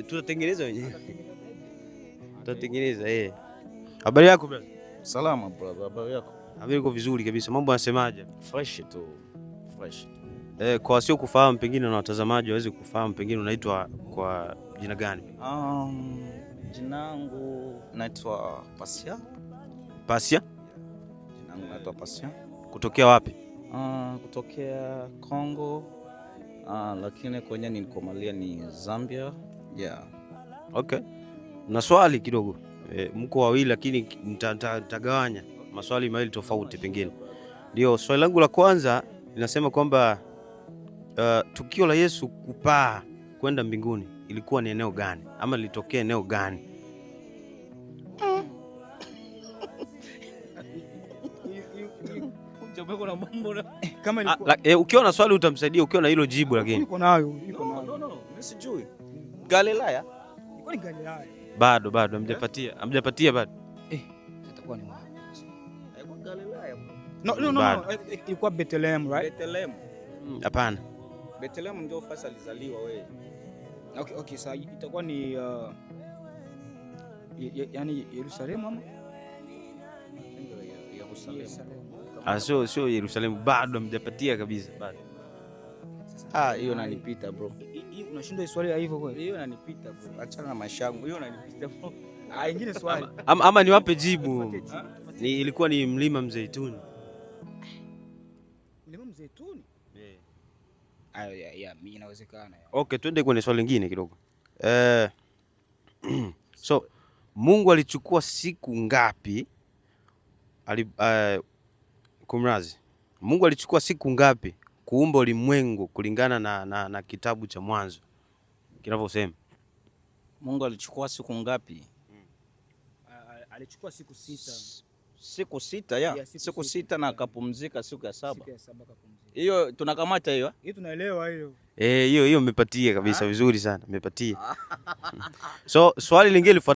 Tutatengeneza wenyewe. Tutatengeneza. Habari yako brother? Salama brother, habari yako? Habari iko vizuri kabisa. Mambo yanasemaje? Fresh tu. Fresh. Kwa wasio kufahamu pengine na watazamaji waweze kufahamu pengine unaitwa kwa jina gani? Jina langu naitwa Pasia. Pasia? Jina langu naitwa Pasia. Kutokea wapi? Kutokea Kongo. Lakini kwenye nilikomalia ni Zambia. Yeah. Okay. Na swali kidogo. Mko wawili lakini nitagawanya maswali mawili tofauti pengine. Ndio, swali langu la kwanza linasema kwamba tukio la Yesu kupaa kwenda mbinguni ilikuwa ni eneo gani ama lilitokea eneo gani? Kama ukiona swali utamsaidia ukiona hilo jibu lakini. Iko nayo. No. Sijui. Galilaya? Iko ni Galilaya. Bado hamjapatia bado. Itakuwa ni wapi? Iko Galilaya. No. Ilikuwa Bethlehem, right? Bethlehem. Hapana. Bethlehem ndio fasa alizaliwa wewe. Okay, sasa itakuwa ni yani Yerusalemu ama? Sio Yerusalemu, bado hamjapatia kabisa bado. Hiyo inanipita bro. Unashindwa swali hivyo kweli? Hiyo inanipita bro. Achana na maisha yangu. Hiyo inanipita bro. Ingine swali. Ama niwape jibu. Ilikuwa ni Mlima Mzeituni. Mlima Mzeituni? Mimi inawezekana. Okay, twende kwenye swali lingine kidogo. So Mungu alichukua siku ngapi? Mungu alichukua siku ngapi kuumba ulimwengu kulingana na kitabu cha Mwanzo kinavyosema? Mungu alichukua siku ngapi? Alichukua siku 6. Siku 6 ya? Siku 6 na akapumzika siku ya 7. Siku ya 7 akapumzika. Hiyo tunakamata hiyo? Hiyo tunaelewa hiyo. Hiyo umepatia kabisa vizuri sana, umepatia. So swali lingine